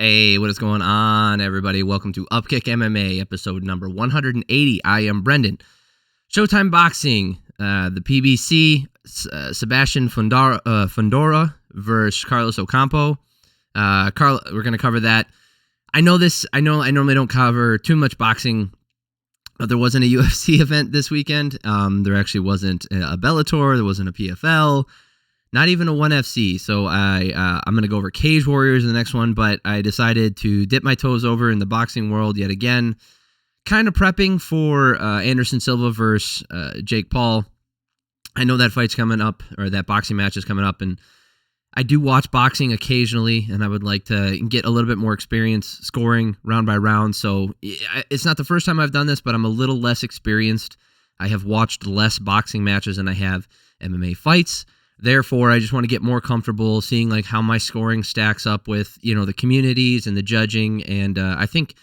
Hey, what is going on, everybody? Welcome to Upkick MMA, episode number 180. I am Brendan. Showtime Boxing, the PBC, Sebastian Fundora versus Carlos Ocampo. We're going to cover that. I normally don't cover too much boxing, but there wasn't a UFC event this weekend. There actually wasn't a Bellator. There wasn't a PFL. Not even a 1FC, so I'm going to go over Cage Warriors in the next one, but I decided to dip my toes over in the boxing world yet again, kind of prepping for Anderson Silva versus Jake Paul. I know that fight's coming up, or that boxing match is coming up, and I do watch boxing occasionally, and I would like to get a little bit more experience scoring round by round, so it's not the first time I've done this, but I'm a little less experienced. I have watched less boxing matches than I have MMA fights. Therefore, I just want to get more comfortable seeing like how my scoring stacks up with, the communities and the judging. And I think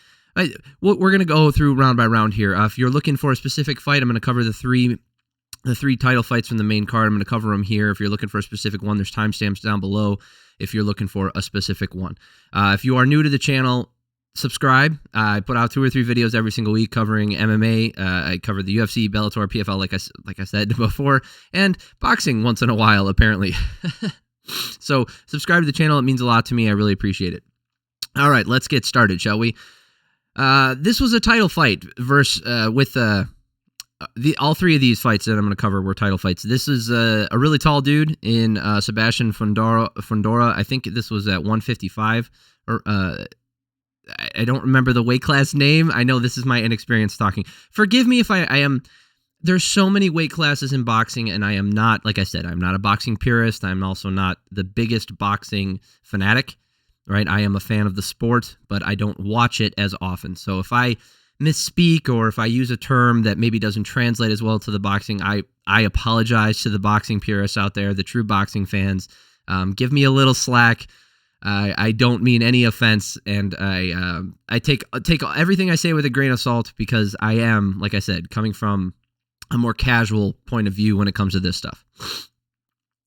we're going to go through round by round here. If you're looking for a specific fight, I'm going to cover the three title fights from the main card. I'm going to cover them here. If you're looking for a specific one, there's timestamps down below if you're looking for a specific one. If you are new to the channel, subscribe. I put out 2 or 3 videos every single week covering MMA. I cover the UFC, Bellator, PFL, like I said before, and boxing once in a while, apparently. So subscribe to the channel. It means a lot to me. I really appreciate it. All right, let's get started, shall we? This was a title fight versus with all 3 of these fights that I'm going to cover were title fights. This is a really tall dude in Sebastian Fundora. I think this was at 155 or. I don't remember the weight class name. I know this is my inexperience talking. Forgive me if I am. There's so many weight classes in boxing, and I am not, like I said, I'm not a boxing purist. I'm also not the biggest boxing fanatic, right? I am a fan of the sport, but I don't watch it as often. So if I misspeak or if I use a term that maybe doesn't translate as well to the boxing, I apologize to the boxing purists out there, the true boxing fans. Give me a little slack. I don't mean any offense, and I take everything I say with a grain of salt because I am, like I said, coming from a more casual point of view when it comes to this stuff.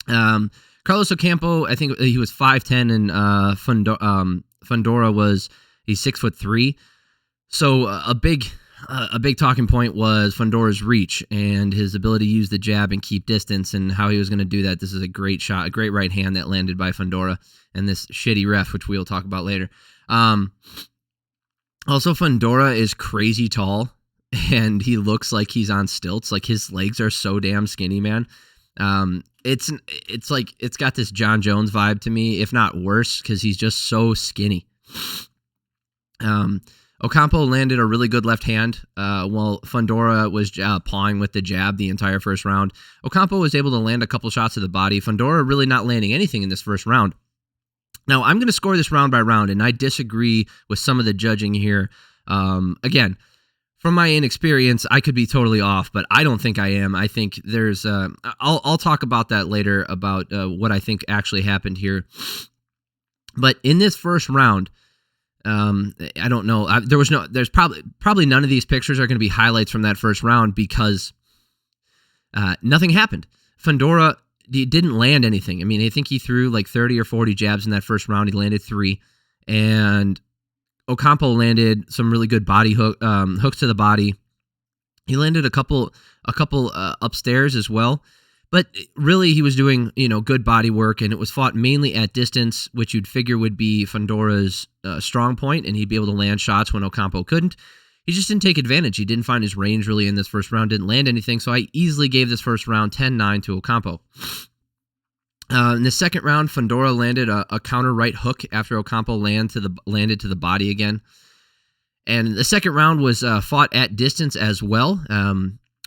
Carlos Ocampo, I think he was 5'10", and Fundora he's 6'3". So a big talking point was Fundora's reach and his ability to use the jab and keep distance and how he was going to do that. This is a great shot, a great right hand that landed by Fundora and this shitty ref, which we'll talk about later. Also, Fundora is crazy tall and he looks like he's on stilts. Like his legs are so damn skinny, man. It's like it's got this John Jones vibe to me, if not worse, because he's just so skinny. Ocampo landed a really good left hand while Fundora was pawing with the jab the entire first round. Ocampo was able to land a couple shots to the body. Fundora really not landing anything in this first round. Now, I'm going to score this round by round, and I disagree with some of the judging here. Again, from my inexperience, I could be totally off, but I don't think I am. I think there's... I'll talk about that later, about what I think actually happened here. But in this first round... I don't know. There's probably none of these pictures are going to be highlights from that first round because nothing happened. Fundora didn't land anything. I mean, I think he threw like 30 or 40 jabs in that first round. He landed 3, and Ocampo landed some really good body hooks to the body. He landed a couple upstairs as well. But really, he was doing, good body work, and it was fought mainly at distance, which you'd figure would be Fundora's strong point, and he'd be able to land shots when Ocampo couldn't. He just didn't take advantage. He didn't find his range really in this first round, didn't land anything, so I easily gave this first round 10-9 to Ocampo. In the second round, Fundora landed a counter right hook after Ocampo landed to the body again. And the second round was fought at distance as well,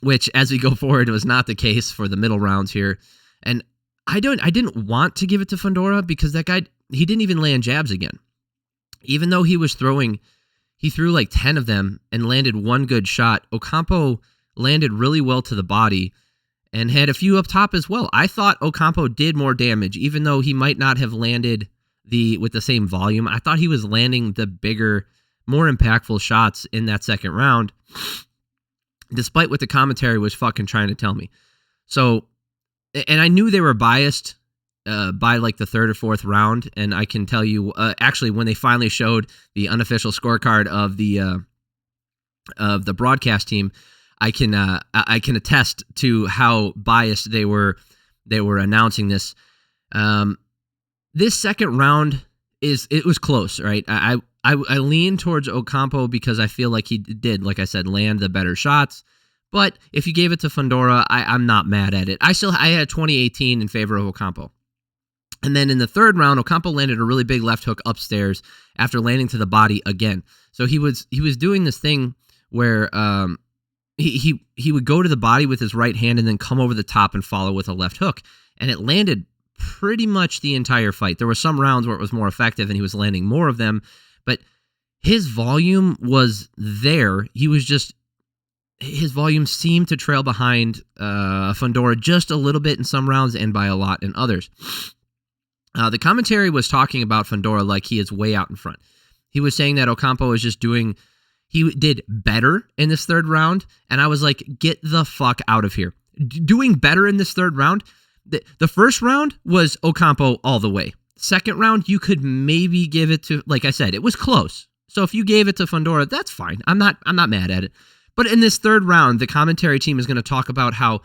which, as we go forward, was not the case for the middle rounds here. And I didn't want to give it to Fundora because that guy, he didn't even land jabs again. Even though he threw like 10 of them and landed one good shot. Ocampo landed really well to the body and had a few up top as well. I thought Ocampo did more damage, even though he might not have landed with the same volume. I thought he was landing the bigger, more impactful shots in that second round, despite what the commentary was fucking trying to tell me. So, and I knew they were biased by like the third or fourth round, and I can tell you, actually, when they finally showed the unofficial scorecard of the broadcast team, I can attest to how biased they were announcing this. This second round it was close, right? I lean towards Ocampo because I feel like he did, like I said, land the better shots. But if you gave it to Fundora, I'm not mad at it. I had 2018 in favor of Ocampo. And then in the third round, Ocampo landed a really big left hook upstairs after landing to the body again. So he was doing this thing where he would go to the body with his right hand and then come over the top and follow with a left hook. And it landed pretty much the entire fight. There were some rounds where it was more effective and he was landing more of them, but his volume was there. His volume seemed to trail behind Fundora just a little bit in some rounds and by a lot in others. The commentary was talking about Fundora like he is way out in front. He was saying that Ocampo is he did better in this third round, and I was like, get the fuck out of here. Doing better in this third round? The first round was Ocampo all the way. Second round, you could maybe give it to, like I said, it was close. So if you gave it to Fundora, that's fine. I'm not mad at it. But in this third round, the commentary team is going to talk about how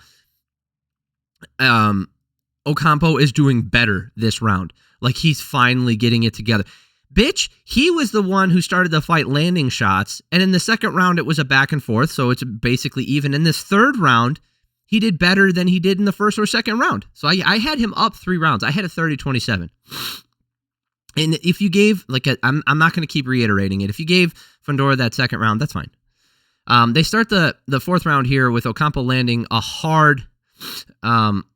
Ocampo is doing better this round. Like he's finally getting it together. Bitch, he was the one who started the fight landing shots. And in the second round, it was a back and forth. So it's basically even. In this third round, he did better than he did in the first or second round. So I had him up 3 rounds. I had a 30-27. And if you gave, I'm not going to keep reiterating it. If you gave Fundora that second round, that's fine. They start the fourth round here with Ocampo landing a hard,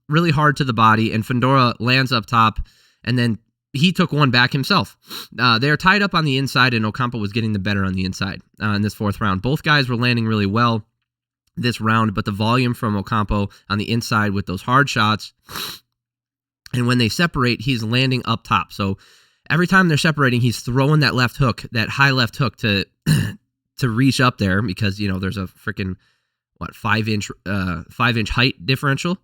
really hard to the body, and Fundora lands up top, and then he took one back himself. They are tied up on the inside, and Ocampo was getting the better on the inside in this fourth round. Both guys were landing really well this round, but the volume from Ocampo on the inside with those hard shots, and when they separate, he's landing up top. So every time they're separating, he's throwing that left hook, that high left hook to reach up there, because there's a freaking 5-inch height differential.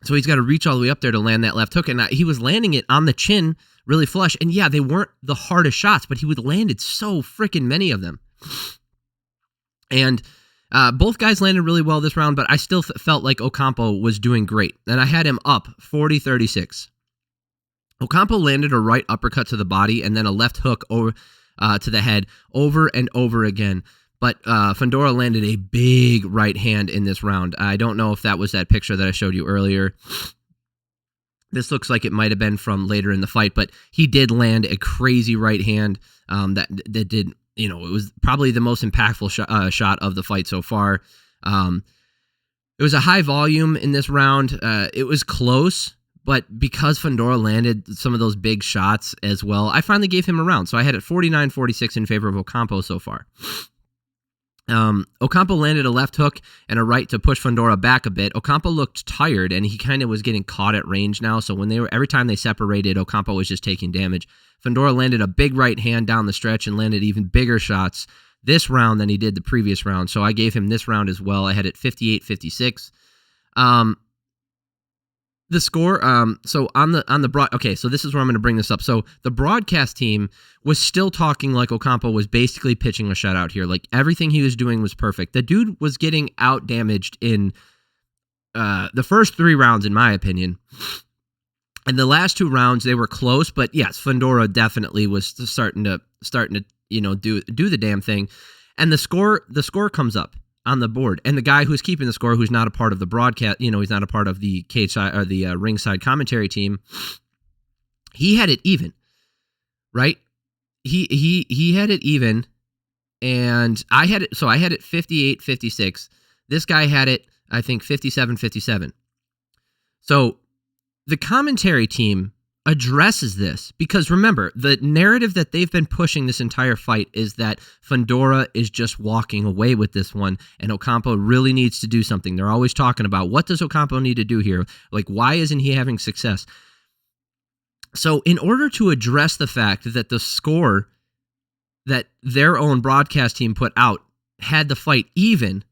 So he's got to reach all the way up there to land that left hook, and he was landing it on the chin really flush. And yeah, they weren't the hardest shots, but he would landed so freaking many of them. And both guys landed really well this round, but I still felt like Ocampo was doing great, and I had him up 40-36. Ocampo landed a right uppercut to the body and then a left hook over to the head over and over again. But Fundora landed a big right hand in this round. I don't know if that was that picture that I showed you earlier. This looks like it might have been from later in the fight, but he did land a crazy right hand that did, it was probably the most impactful shot of the fight so far. It was a high volume in this round. It was close, but because Fundora landed some of those big shots as well, I finally gave him a round. So I had it 49-46 in favor of Ocampo so far. Ocampo landed a left hook and a right to push Fundora back a bit. Ocampo looked tired, and he kind of was getting caught at range now. So every time they separated, Ocampo was just taking damage. Fundora landed a big right hand down the stretch and landed even bigger shots this round than he did the previous round. So I gave him this round as well. I had it 58-56. The score, so on the broad, okay, so this is where I'm going to bring this up. So the broadcast team was still talking like Ocampo was basically pitching a shutout here. Like everything he was doing was perfect. The dude was getting out damaged in the first 3 rounds, in my opinion. And the last 2 rounds, they were close, but yes, Fundora definitely was starting to do the damn thing. And the score comes up on the board, and the guy who's keeping the score, who's not a part of the broadcast, he's not a part of the cage side or the ringside commentary team, he had it even, right? He had it even, and I had it 58-56. This guy had it, I think, 57-57. So the commentary team addresses this, because remember, the narrative that they've been pushing this entire fight is that Fundora is just walking away with this one, and Ocampo really needs to do something. They're always talking about, what does Ocampo need to do here? Like, why isn't he having success? So in order to address the fact that the score that their own broadcast team put out had the fight even,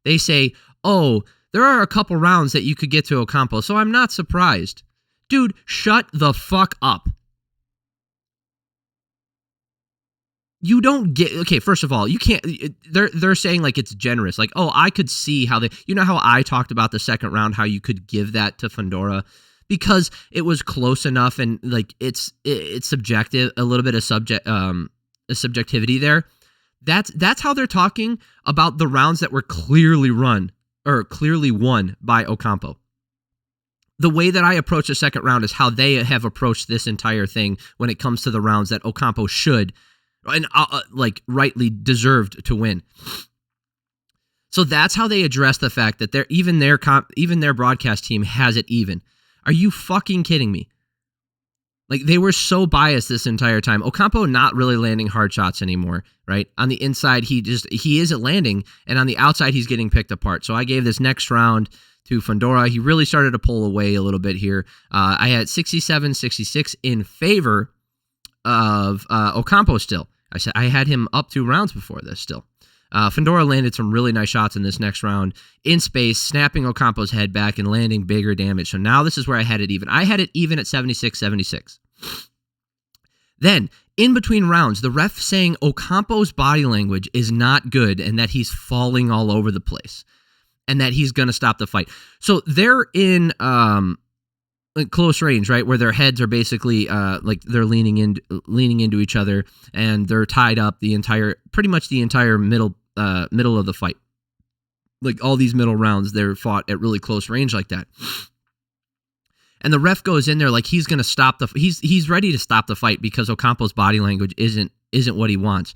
they say, oh, There are a couple rounds that you could get to Ocampo, so I'm not surprised. Dude, shut the fuck up. You don't get, okay, first of all, you can't, they're saying like it's generous. Like, oh, I could see how they, you know how I talked about the second round, how you could give that to Fundora because it was close enough and like it's subjective, a little bit of subjectivity there. That's how they're talking about the rounds that were clearly won by Ocampo. The way that I approach the second round is how they have approached this entire thing when it comes to the rounds that Ocampo should and like rightly deserved to win. So that's how they address the fact that even their broadcast team has it even. Are you fucking kidding me? Like they were so biased this entire time. Ocampo not really landing hard shots anymore, right? On the inside, he isn't landing, and on the outside, he's getting picked apart. So I gave this next round to Fundora. He really started to pull away a little bit here. I had 67-66 in favor of Ocampo still. I had him up 2 rounds before this still. Fundora landed some really nice shots in this next round in space, snapping Ocampo's head back and landing bigger damage. So now this is where I had it even. I had it even at 76-76. Then, in between rounds, the ref saying Ocampo's body language is not good and that he's falling all over the place and that he's going to stop the fight. So they're in close range, right, where their heads are basically like they're leaning into each other and they're tied up pretty much the entire middle of the fight. Like all these middle rounds, they're fought at really close range like that. And the ref goes in there like he's going to stop he's ready to stop the fight because Ocampo's body language isn't what he wants.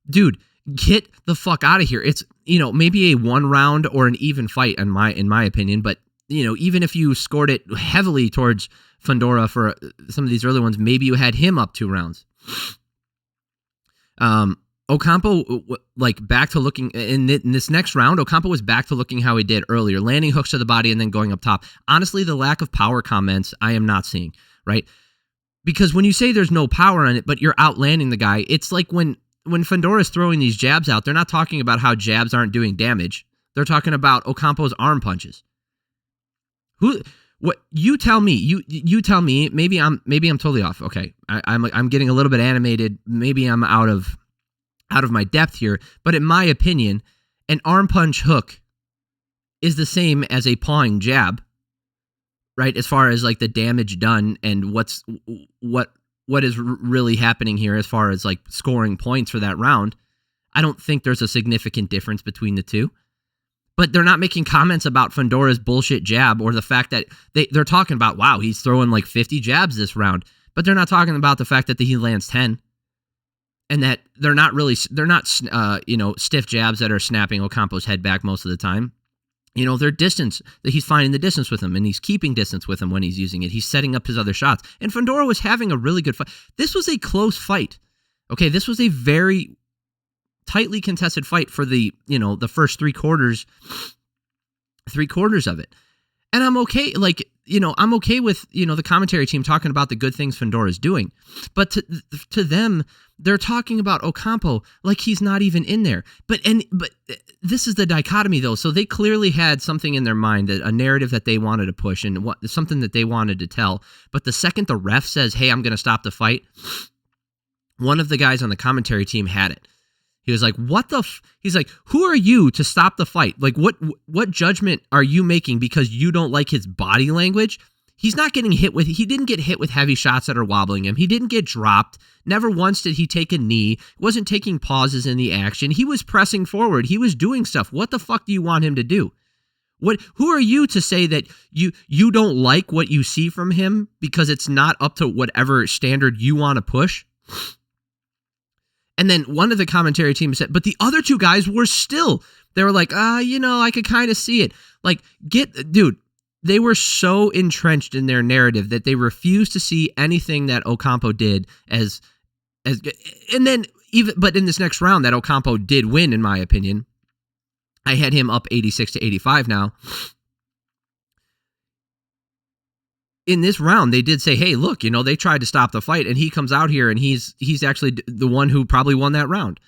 Dude, get the fuck out of here. It's, maybe a 1 round or an even fight in my opinion, but even if you scored it heavily towards Fundora for some of these early ones, maybe you had him up 2 rounds. Ocampo, like back to looking in this next round, Ocampo was back to looking how he did earlier, landing hooks to the body and then going up top. Honestly, the lack of power comments I am not seeing, right? Because when you say there's no power in it, but you're outlanding the guy, it's like when Fundora is throwing these jabs out, they're not talking about how jabs aren't doing damage. They're talking about Ocampo's arm punches. What you tell me? You tell me. Maybe I'm totally off. Okay, I'm getting a little bit animated. Maybe I'm out of my depth here. But in my opinion, an arm punch hook is the same as a pawing jab, right? As far as like the damage done and what is really happening here as far as like scoring points for that round. I don't think there's a significant difference between the two. But they're not making comments about Fundora's bullshit jab or the fact that they're talking about, wow, he's throwing like 50 jabs this round. But they're not talking about the fact that he lands 10 and that they're not stiff jabs that are snapping Ocampo's head back most of the time. They're distance, that he's finding the distance with him and he's keeping distance with him when he's using it. He's setting up his other shots. And Fundora was having a really good fight. This was a close fight. Okay, this was a very tightly contested fight for the first 3 quarters of it. And I'm okay, I'm okay with, the commentary team talking about the good things Fundora is doing. But to them, they're talking about Ocampo like he's not even in there. But this is the dichotomy though. So they clearly had something in their mind, a narrative that they wanted to push and something that they wanted to tell. But the second the ref says, "Hey, I'm going to stop the fight," one of the guys on the commentary team had it. He was like, "What the?" He's like, "Who are you to stop the fight? Like, what judgment are you making because you don't like his body language?" He's not getting hit with. He didn't get hit with heavy shots that are wobbling him. He didn't get dropped. Never once did he take a knee. Wasn't taking pauses in the action. He was pressing forward. He was doing stuff. What the fuck do you want him to do? Who are you to say that you don't like what you see from him because it's not up to whatever standard you want to push? And then one of the commentary team said, but the other 2 guys were still, they were like, I could kind of see it. Like, dude, they were so entrenched in their narrative that they refused to see anything that Ocampo did and then but in this next round that Ocampo did win, in my opinion. I had him up 86-85 now. In this round, they did say, hey, look, they tried to stop the fight, and he comes out here, and he's actually the one who probably won that round.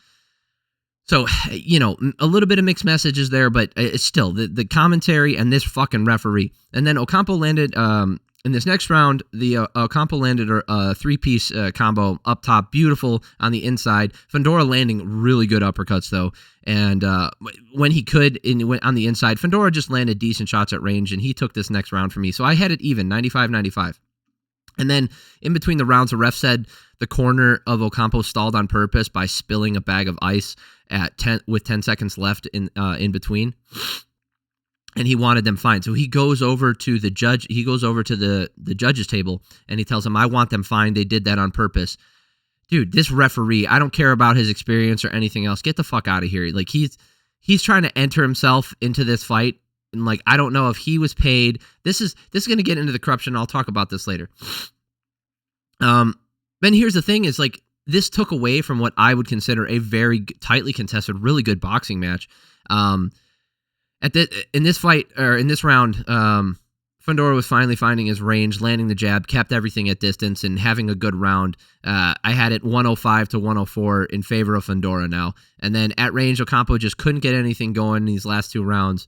So, a little bit of mixed messages there, but it's still the commentary and this fucking referee. And then Ocampo landed in this next round. The Ocampo landed a three-piece combo up top, beautiful on the inside. Fundora landing really good uppercuts though, and when he could on the inside, Fundora just landed decent shots at range, and he took this next round for me. So I had it even 95-95. And then in between the rounds, the ref said the corner of Ocampo stalled on purpose by spilling a bag of ice with 10 seconds left in between, and he wanted them fined. So he goes over to the judge. He goes over to the judge's table, and he tells him, "I want them fined. They did that on purpose." Dude, this referee, I don't care about his experience or anything else. Get the fuck out of here. Like he's trying to enter himself into this fight. And like, I don't know if he was paid. This is going to get into the corruption. I'll talk about this later. Then here's the thing is like, this took away from what I would consider a very tightly contested, really good boxing match. In this fight or in this round, Fundora was finally finding his range, landing the jab, kept everything at distance, and having a good round. I had it 105-104 in favor of Fundora now. And then at range, Ocampo just couldn't get anything going in these last two rounds.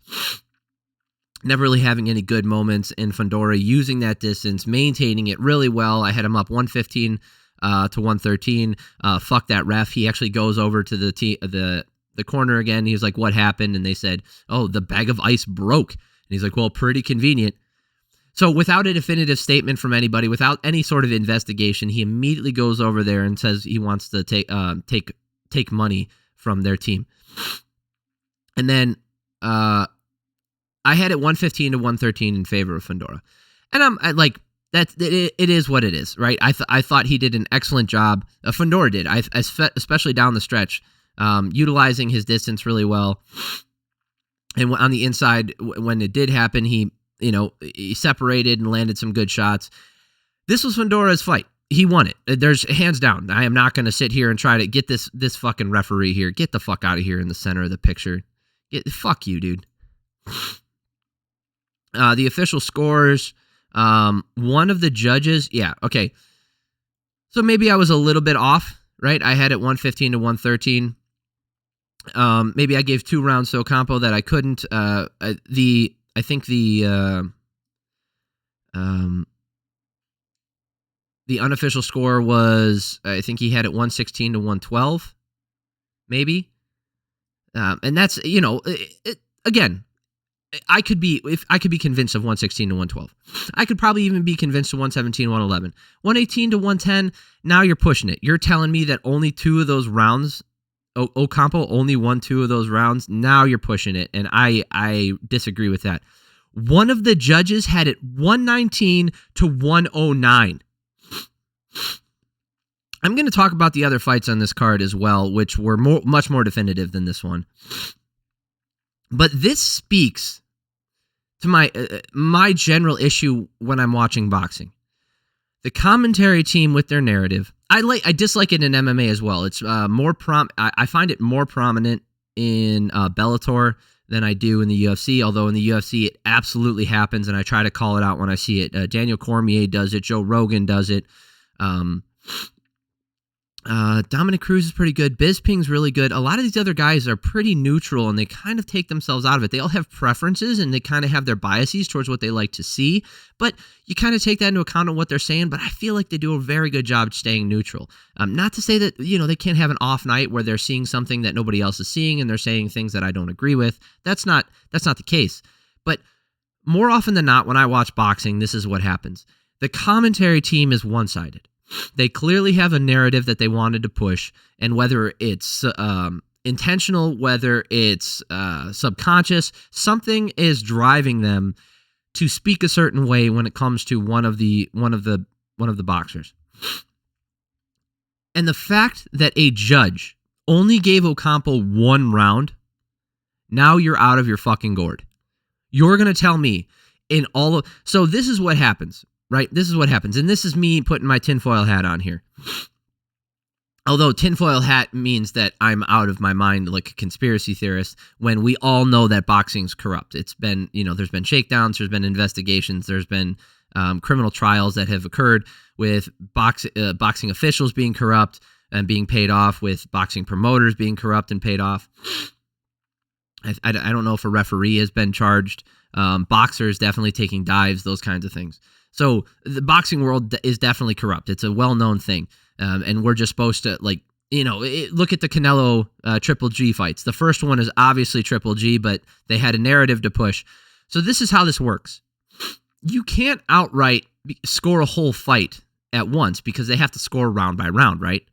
Never really having any good moments, in Fundora using that distance, maintaining it really well. I had him up 115 to 113. Fuck that ref. He actually goes over to the corner again. He's like, "What happened?" And they said, "Oh, the bag of ice broke." And he's like, "Well, pretty convenient." So without a definitive statement from anybody, without any sort of investigation, he immediately goes over there and says he wants to take money from their team. And then I had it 115 to 113 in favor of Fundora. And I like, it is what it is, right? I thought he did an excellent job. Fundora did, especially down the stretch, utilizing his distance really well. And on the inside, when it did happen, he separated and landed some good shots. This was Fundora's fight. He won it. There's hands down. I am not going to sit here and try to get this fucking referee here. Get the fuck out of here in the center of the picture. Fuck you, dude. The official scores, one of the judges, okay. So maybe I was a little bit off, right? I had it 115 to 113. Maybe I gave 2 rounds to Ocampo that I couldn't. I think the unofficial score was, I think he had it 116 to 112, maybe. And that's, again, I could be convinced of 116 to 112. I could probably even be convinced of 117, 111. 118 to 110, now you're pushing it. You're telling me that only 2 of those rounds, Ocampo only won 2 of those rounds. Now you're pushing it, and I disagree with that. One of the judges had it 119 to 109. I'm going to talk about the other fights on this card as well, which were much more definitive than this one. But this speaks to my general issue when I'm watching boxing. The commentary team with their narrative. I dislike it in MMA as well. It's I find it more prominent in Bellator than I do in the UFC. Although in the UFC it absolutely happens, and I try to call it out when I see it. Daniel Cormier does it. Joe Rogan does it. Dominic Cruz is pretty good. Bisping's really good. A lot of these other guys are pretty neutral, and they kind of take themselves out of it. They all have preferences, and they kind of have their biases towards what they like to see, but you kind of take that into account on what they're saying, but I feel like they do a very good job staying neutral. Not to say that, they can't have an off night where they're seeing something that nobody else is seeing, and they're saying things that I don't agree with. That's not the case. But more often than not, when I watch boxing, this is what happens. The commentary team is one-sided. They clearly have a narrative that they wanted to push, and whether it's intentional, whether it's subconscious, something is driving them to speak a certain way when it comes to one of the boxers. And the fact that a judge only gave Ocampo 1 round, now you're out of your fucking gourd. You're going to tell me so this is what happens. Right? This is what happens. And this is me putting my tinfoil hat on here. Although tinfoil hat means that I'm out of my mind like a conspiracy theorist, when we all know that boxing's corrupt. It's been, there's been shakedowns, there's been investigations, there's been criminal trials that have occurred with boxing officials being corrupt, and being paid off, with boxing promoters being corrupt and paid off. I don't know if a referee has been charged. Boxers definitely taking dives, those kinds of things. So the boxing world is definitely corrupt. It's a well-known thing. And we're just supposed to, like, look at the Canelo Triple G fights. The first one is obviously Triple G, but they had a narrative to push. So this is how this works. You can't outright score a whole fight at once because they have to score round by round, right?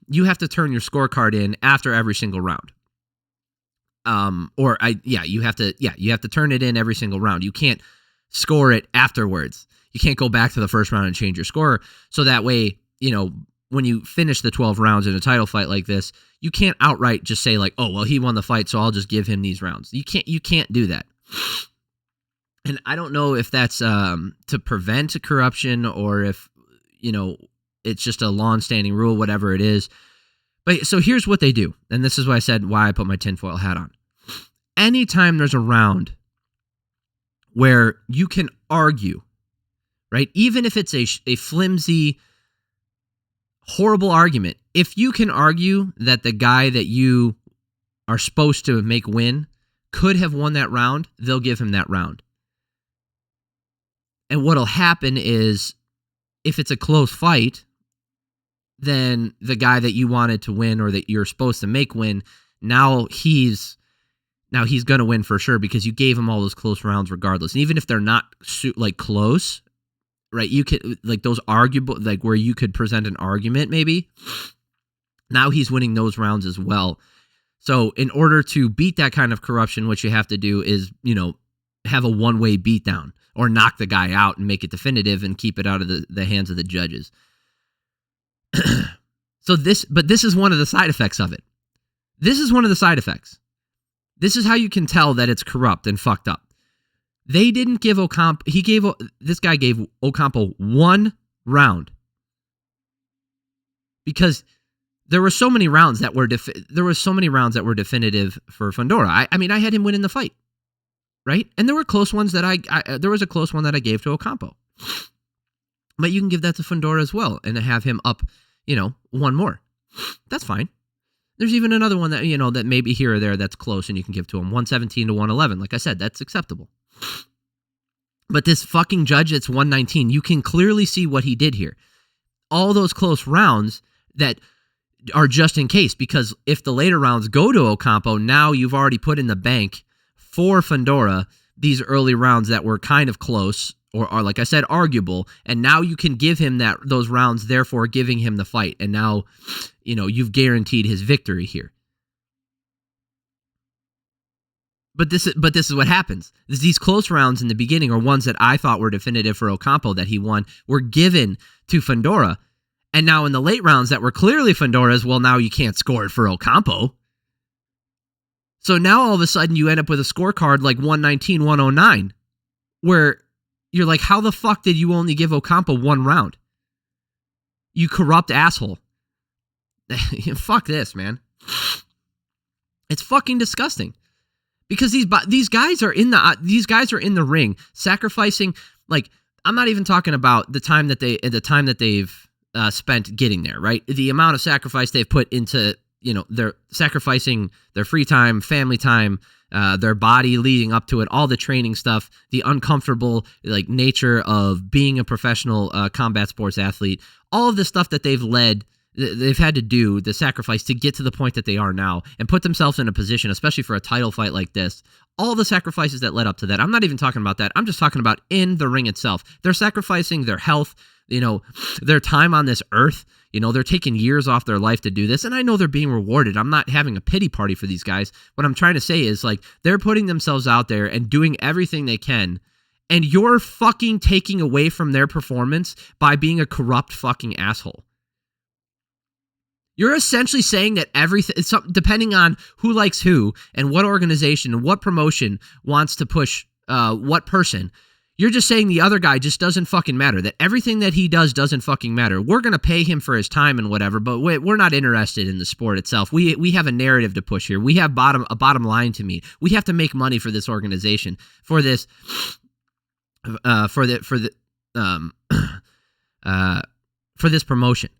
You have to turn your scorecard in after every single round. You have to turn it in every single round. You can't score it afterwards. You can't go back to the first round and change your score. So that way, when you finish the 12 rounds in a title fight like this, you can't outright just say like, oh, well, he won the fight, so I'll just give him these rounds. You can't do that. And I don't know if that's to prevent corruption or if, it's just a long-standing rule, whatever it is. But so here's what they do. And this is why I said why I put my tinfoil hat on. Anytime there's a round where you can argue, right? Even if it's a flimsy, horrible argument, if you can argue that the guy that you are supposed to make win could have won that round, they'll give him that round. And what'll happen is, if it's a close fight, then the guy that you wanted to win or that you're supposed to make win, now he's going to win for sure because you gave him all those close rounds regardless. And even if they're not like close, right? You could, like, those arguable, like where you could present an argument maybe. Now he's winning those rounds as well. So in order to beat that kind of corruption, what you have to do is, have a one-way beatdown or knock the guy out and make it definitive and keep it out of the hands of the judges. But this is one of the side effects of it. This is one of the side effects. This is how you can tell that it's corrupt and fucked up. They didn't give Ocampo, this guy gave Ocampo one round because there were so many rounds that were definitive for Fundora. I mean, I had him winning the fight, right? And there were close ones that there was a close one that I gave to Ocampo. But you can give that to Fundora as well and have him up, one more. That's fine. There's even another one that, that maybe here or there that's close and you can give to him. 117 to 111. Like I said, that's acceptable. But this fucking judge, it's 119. You can clearly see what he did here. All those close rounds that are just in case, because if the later rounds go to Ocampo, now you've already put in the bank for Fundora these early rounds that were kind of close or are, like I said, arguable, and now you can give him those rounds, therefore giving him the fight, and now, you've guaranteed his victory here. But this is what happens. These close rounds in the beginning, or ones that I thought were definitive for Ocampo that he won, were given to Fundora, and now in the late rounds that were clearly Fundora's, well, now you can't score it for Ocampo. So now all of a sudden you end up with a scorecard like 119, 109, where you're like, how the fuck did you only give Ocampo one round? You corrupt asshole. Fuck this, man. It's fucking disgusting. Because these guys are in the ring sacrificing, like, I'm not even talking about the time that they've spent getting there, right? The amount of sacrifice they've put into, they're sacrificing their free time, family time, their body leading up to it, all the training stuff, the uncomfortable nature of being a professional combat sports athlete, all of the stuff that they've had to do, the sacrifice to get to the point that they are now and put themselves in a position, especially for a title fight like this, all the sacrifices that led up to that. I'm not even talking about that. I'm just talking about in the ring itself. They're sacrificing their health, their time on this earth. They're taking years off their life to do this, and I know they're being rewarded. I'm not having a pity party for these guys. What I'm trying to say is, they're putting themselves out there and doing everything they can, and you're fucking taking away from their performance by being a corrupt fucking asshole. You're essentially saying that everything, depending on who likes who and what organization and what promotion wants to push what person, you're just saying the other guy just doesn't fucking matter, that everything that he does doesn't fucking matter. We're going to pay him for his time and whatever, but we're not interested in the sport itself. We have a narrative to push here. We have a bottom line to meet. We have to make money for this organization, for this promotion.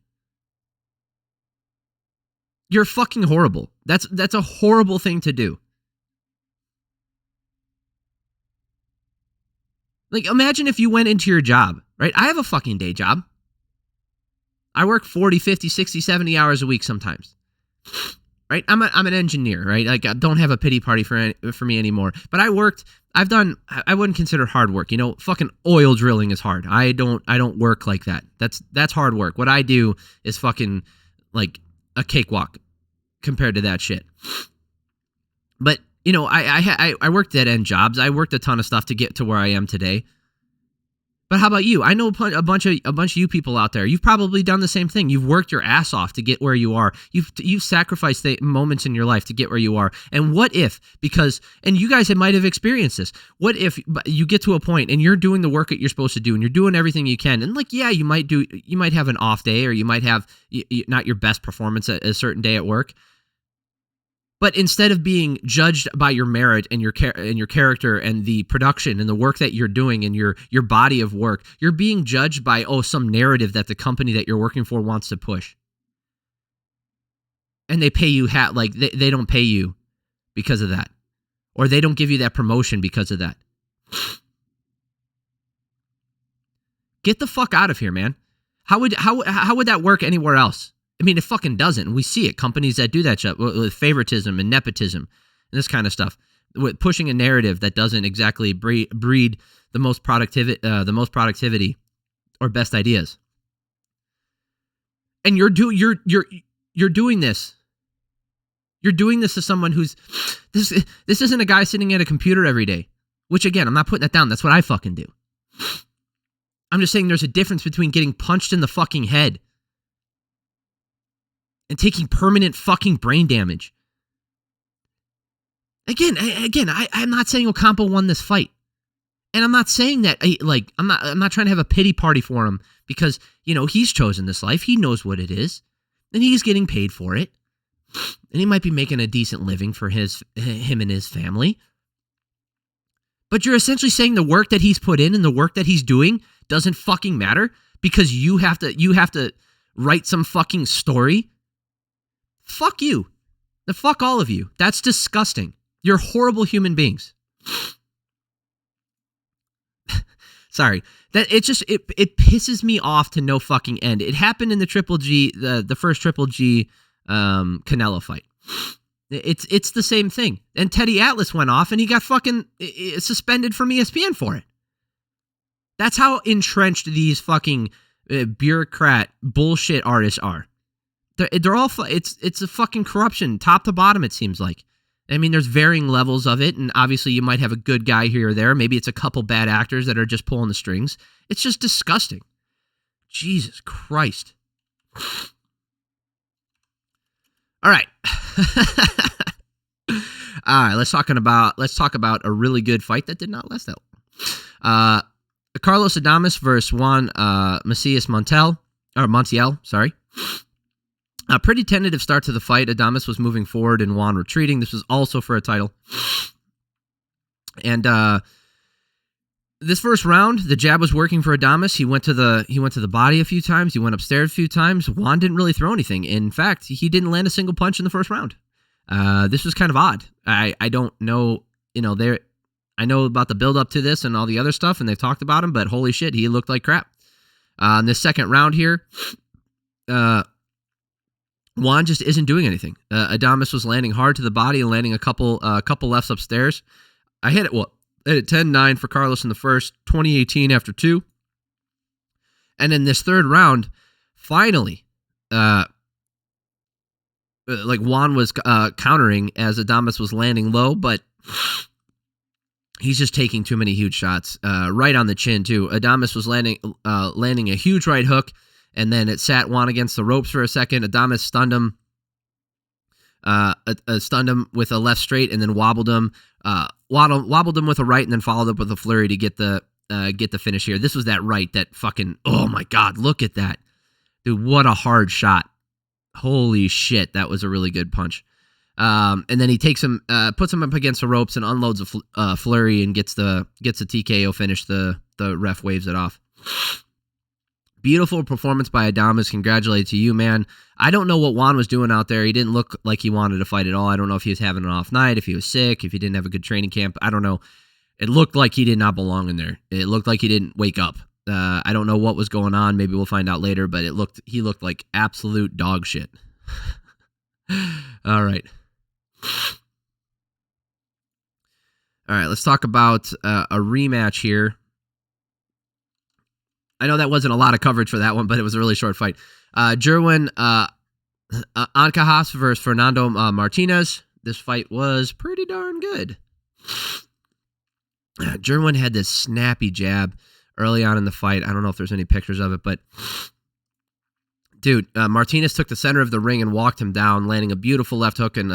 You're fucking horrible. That's a horrible thing to do. Like, imagine if you went into your job, right? I have a fucking day job. I work 40, 50, 60, 70 hours a week sometimes. Right? I'm an engineer, right? Like, I don't have a pity party for me anymore. But I wouldn't consider hard work. You know, fucking oil drilling is hard. I don't work like that. That's hard work. What I do is fucking like a cakewalk compared to that shit. But, you know, I worked dead-end jobs. I worked a ton of stuff to get to where I am today. But how about you? I know a bunch of you people out there. You've probably done the same thing. You've worked your ass off to get where you are. You've sacrificed moments in your life to get where you are. And what if, and you guys might have experienced this, what if you get to a point and you're doing the work that you're supposed to do and you're doing everything you can, and like, yeah, you might have an off day, or you might have not your best performance at a certain day at work. But instead of being judged by your merit and your character and the production and the work that you're doing and your body of work, you're being judged by some narrative that the company that you're working for wants to push. And they pay you they don't pay you because of that, or they don't give you that promotion because of that. Get the fuck out of here, man. How would that work anywhere else? I mean, it fucking doesn't. We see it. Companies that do that shit with favoritism and nepotism and this kind of stuff, with pushing a narrative that doesn't exactly breed the most productivity or best ideas. And you're doing this. You're doing this to someone who's this isn't a guy sitting at a computer every day. Which, again, I'm not putting that down. That's what I fucking do. I'm just saying there's a difference between getting punched in the fucking head and taking permanent fucking brain damage. Again, I'm not saying Ocampo won this fight. And I'm not saying that, I'm not trying to have a pity party for him, because, you know, he's chosen this life. He knows what it is. And he's getting paid for it. And he might be making a decent living for him and his family. But you're essentially saying the work that he's put in and the work that he's doing doesn't fucking matter because you have to write some fucking story. Fuck you. The fuck all of you. That's disgusting. You're horrible human beings. Sorry. That it pisses me off to no fucking end. It happened in the Triple G, the first Triple G Canelo fight. It's the same thing. And Teddy Atlas went off and he got fucking suspended from ESPN for it. That's how entrenched these fucking bureaucrat bullshit artists are. They're all it's a fucking corruption top to bottom, it seems like. I mean, there's varying levels of it, and obviously you might have a good guy here or there. Maybe it's a couple bad actors that are just pulling the strings. It's just disgusting. Jesus Christ. All right. All right, let's talk about a really good fight that did not last that long. Carlos Adames versus Juan Macias-Montiel, sorry. A pretty tentative start to the fight. Adames was moving forward and Juan retreating. This was also for a title. And this first round, the jab was working for Adames. He went to the body a few times. He went upstairs a few times. Juan didn't really throw anything. In fact, he didn't land a single punch in the first round. This was kind of odd. I don't know, I know about the build up to this and all the other stuff, and they've talked about him, but holy shit, he looked like crap. In this second round here, Juan just isn't doing anything. Adames was landing hard to the body and landing a couple lefts upstairs. I hit it 10-9 for Carlos in the first, 20-18 after 2. And in this third round, finally, Juan was countering as Adames was landing low, but he's just taking too many huge shots, right on the chin too. Adames was landing a huge right hook, and then it sat Juan against the ropes for a second. Adames stunned him with a left straight, and then wobbled him with a right, and then followed up with a flurry to get the finish here. This was that right that fucking, oh my God, look at that. Dude, what a hard shot. Holy shit, that was a really good punch. And then he takes him, puts him up against the ropes and unloads a flurry and gets a TKO finish. The ref waves it off. Beautiful performance by Adames. Congratulations to you, man. I don't know what Juan was doing out there. He didn't look like he wanted to fight at all. I don't know if he was having an off night, if he was sick, if he didn't have a good training camp. I don't know. It looked like he did not belong in there. It looked like he didn't wake up. I don't know what was going on. Maybe we'll find out later, but he looked like absolute dog shit. All right. All right, let's talk about a rematch here. I know that wasn't a lot of coverage for that one, but it was a really short fight. Jerwin Ancajas versus Fernando Martinez. This fight was pretty darn good. Jerwin had this snappy jab early on in the fight. I don't know if there's any pictures of it, but dude, Martinez took the center of the ring and walked him down, landing a beautiful left hook and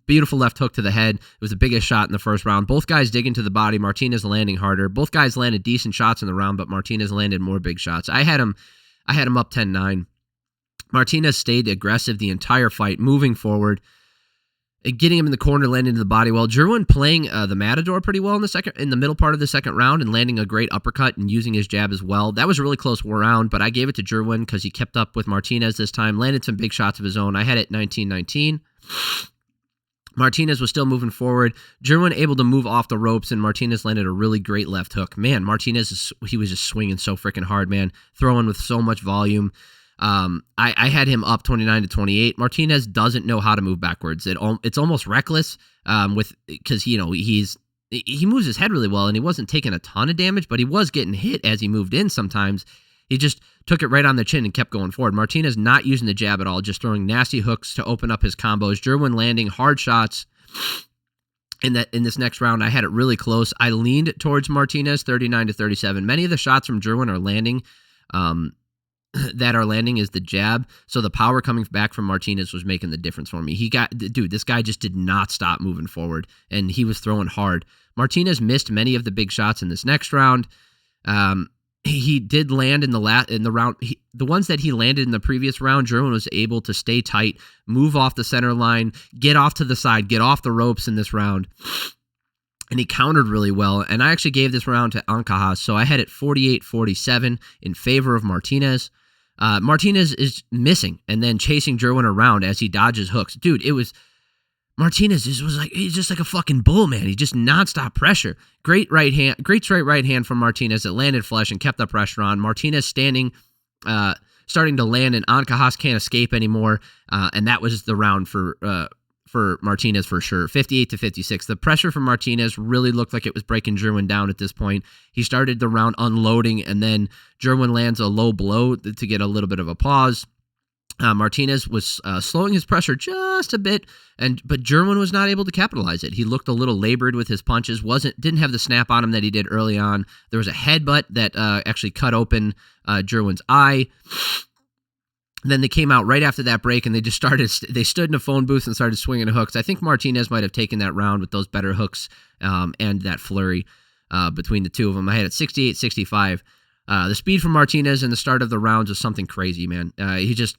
beautiful left hook to the head. It was the biggest shot in the first round. Both guys digging to the body. Martinez landing harder. Both guys landed decent shots in the round, but Martinez landed more big shots. I had him up 10-9. Martinez stayed aggressive the entire fight, moving forward, getting him in the corner, landing to the body well. Jerwin playing the Matador pretty well in the middle part of the second round and landing a great uppercut and using his jab as well. That was a really close round, but I gave it to Jerwin because he kept up with Martinez this time, landed some big shots of his own. I had it 19-19. Martinez was still moving forward. Jerwin able to move off the ropes, and Martinez landed a really great left hook. Man, Martinez, he was just swinging so freaking hard, man. Throwing with so much volume. I had him up 29-28. Martinez doesn't know how to move backwards. It's almost reckless because he moves his head really well, and he wasn't taking a ton of damage, but he was getting hit as he moved in sometimes. He just took it right on the chin and kept going forward. Martinez not using the jab at all, just throwing nasty hooks to open up his combos. Jerwin landing hard shots in this next round. I had it really close. I leaned towards Martinez 39-37. Many of the shots from Jerwin are landing. That are landing is the jab. So the power coming back from Martinez was making the difference for me. This guy just did not stop moving forward, and he was throwing hard. Martinez missed many of the big shots in this next round. He did land in the round. The ones that he landed in the previous round, Jerwin was able to stay tight, move off the center line, get off to the side, get off the ropes in this round. And he countered really well. And I actually gave this round to Ancajas, so I had it 48-47 in favor of Martinez. Martinez is missing and then chasing Jerwin around as he dodges hooks. Dude, Martinez he's just like a fucking bull, man. He just nonstop pressure. Great straight right hand from Martinez that landed flush and kept the pressure on. Martinez starting to land, and Ancajas can't escape anymore. And that was the round for Martinez for sure. 58-56. The pressure from Martinez really looked like it was breaking Jerwin down at this point. He started the round unloading, and then Jerwin lands a low blow to get a little bit of a pause. Martinez was slowing his pressure just a bit, but Jerwin was not able to capitalize it. He looked a little labored with his punches, didn't have the snap on him that he did early on. There was a headbutt that actually cut open Jerwin's eye. Then they came out right after that break, and they stood in a phone booth and started swinging hooks. I think Martinez might have taken that round with those better hooks and that flurry between the two of them. I had it 68-65. The speed from Martinez in the start of the rounds was something crazy, man. He's just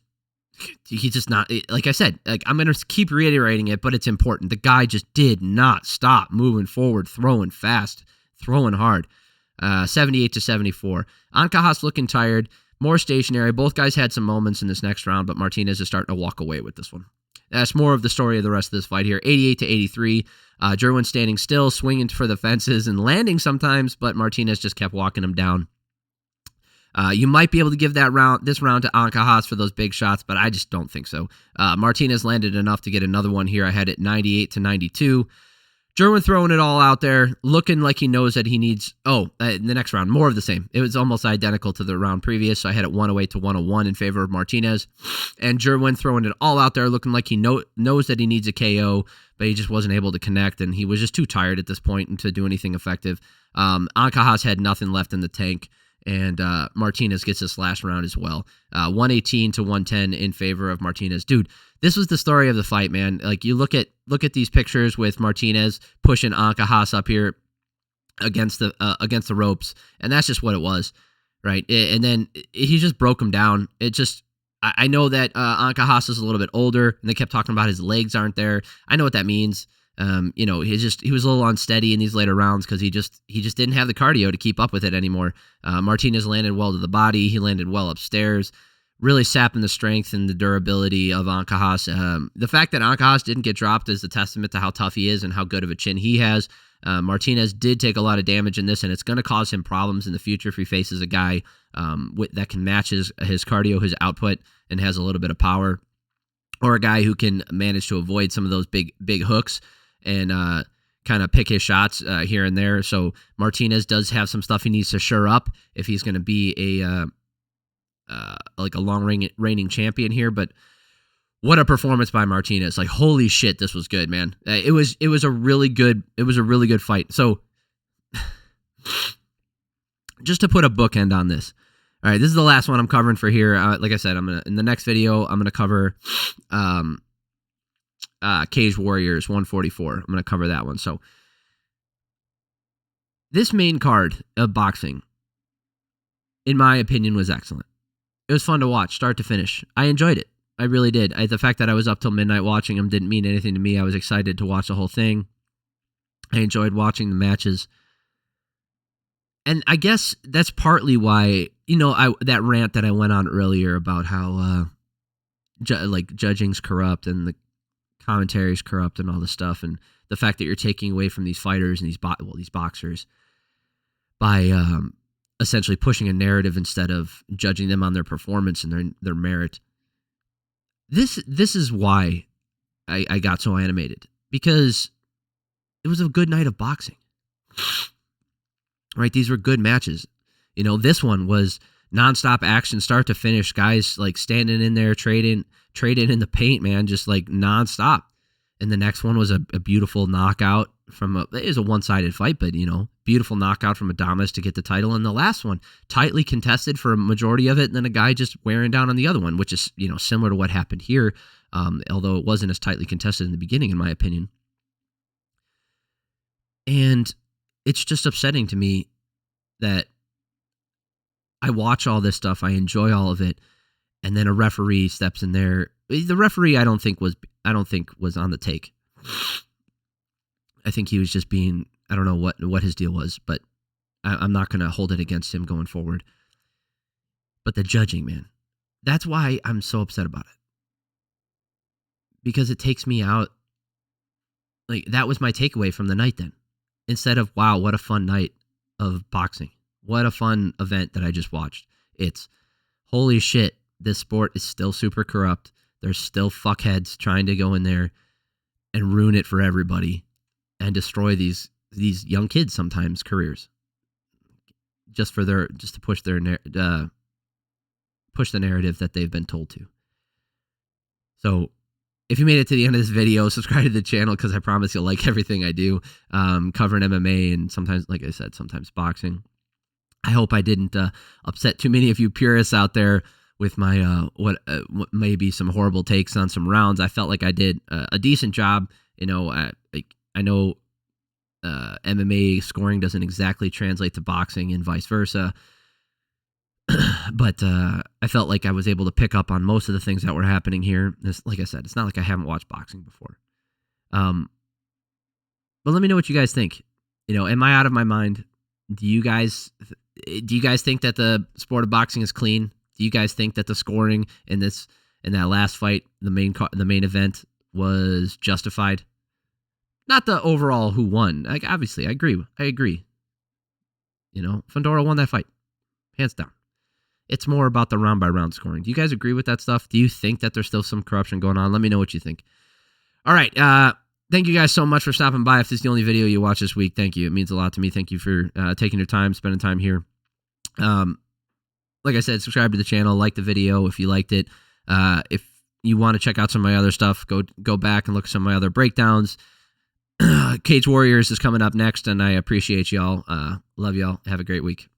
not, like I said, I'm going to keep reiterating it, but it's important. The guy just did not stop moving forward, throwing fast, throwing hard. 78-74. Ancajas looking tired, more stationary. Both guys had some moments in this next round, but Martinez is starting to walk away with this one. That's more of the story of the rest of this fight here. 88-83. Jerwin standing still, swinging for the fences and landing sometimes, but Martinez just kept walking him down. You might be able to give this round to Ancajas for those big shots, but I just don't think so. Martinez landed enough to get another one here. I had it 98-92. Jerwin throwing it all out there, looking like he knows that he needs... in the next round, more of the same. It was almost identical to the round previous, so I had it 108-101 in favor of Martinez. And Jerwin throwing it all out there, looking like he knows that he needs a KO, but he just wasn't able to connect, and he was just too tired at this point to do anything effective. Ancajas had nothing left in the tank, and Martinez gets this last round as well. 118-110 in favor of Martinez. Dude, this was the story of the fight, man. Like, you look at these pictures with Martinez pushing Ancajas up here against the ropes, and that's just what it was, right? And then he just broke him down. It just... I know that Ancajas is a little bit older, and they kept talking about his legs aren't there. I know what that means. He was a little unsteady in these later rounds because he just didn't have the cardio to keep up with it anymore. Martinez landed well to the body. He landed well upstairs, really sapping the strength and the durability of Ancajas. The fact that Ancajas didn't get dropped is a testament to how tough he is and how good of a chin he has. Martinez did take a lot of damage in this, and it's going to cause him problems in the future if he faces a guy that can match his cardio, his output, and has a little bit of power, or a guy who can manage to avoid some of those big hooks and kind of pick his shots here and there. So Martinez does have some stuff he needs to shore up if he's going to be a long reigning champion here. But what a performance by Martinez! Like, holy shit, this was good, man. It was a really good fight. So just to put a bookend on this. All right, this is the last one I'm covering for here. Like I said, in the next video, I'm gonna cover Cage Warriors 144. I'm gonna cover that one. So this main card of boxing, in my opinion, was excellent. It was fun to watch, start to finish. I enjoyed it. I really did. The fact that I was up till midnight watching them didn't mean anything to me. I was excited to watch the whole thing. I enjoyed watching the matches. And I guess that's partly why, that rant that I went on earlier about how judging's corrupt and the commentary's corrupt and all this stuff, and the fact that you're taking away from these fighters and these boxers by essentially pushing a narrative instead of judging them on their performance and their merit. This is why I got so animated, because it was a good night of boxing. Right? These were good matches. This one was nonstop action, start to finish. Guys like standing in there, trading in the paint, man, just like nonstop. And the next one was a beautiful knockout it was a one-sided fight, but beautiful knockout from Adames to get the title. And the last one, tightly contested for a majority of it, and then a guy just wearing down on the other one, which is similar to what happened here, although it wasn't as tightly contested in the beginning, in my opinion. And it's just upsetting to me that I watch all this stuff, I enjoy all of it, and then a referee steps in there. The referee, I don't think was on the take. I think he was just being, I don't know what his deal was, but I'm not going to hold it against him going forward. But the judging, man, that's why I'm so upset about it. Because it takes me out. Like, that was my takeaway from the night then. Instead of, wow, what a fun night of boxing. What a fun event that I just watched. It's, holy shit, this sport is still super corrupt. There's still fuckheads trying to go in there and ruin it for everybody and destroy these young kids sometimes careers just to push the narrative that they've been told to. So if you made it to the end of this video, subscribe to the channel, because I promise you'll like everything I do, covering MMA and sometimes, like I said, sometimes boxing. I hope I didn't upset too many of you purists out there with my what may be some horrible takes on some rounds. I felt like I did a decent job. I know MMA scoring doesn't exactly translate to boxing and vice versa, but I felt like I was able to pick up on most of the things that were happening here. Like I said, it's not like I haven't watched boxing before. But let me know what you guys think. Am I out of my mind? Do you guys think that the sport of boxing is clean? Do you guys think that the scoring in that last fight, the main event, was justified? Not the overall who won. Like, obviously, I agree. Fundora won that fight, hands down. It's more about the round by round scoring. Do you guys agree with that stuff? Do you think that there's still some corruption going on? Let me know what you think. All right. Thank you guys so much for stopping by. If this is the only video you watch this week, thank you. It means a lot to me. Thank you for taking your time, spending time here. Like I said, subscribe to the channel, like the video if you liked it. If you want to check out some of my other stuff, go back and look at some of my other breakdowns. Cage Warriors is coming up next, and I appreciate y'all. Love y'all. Have a great week.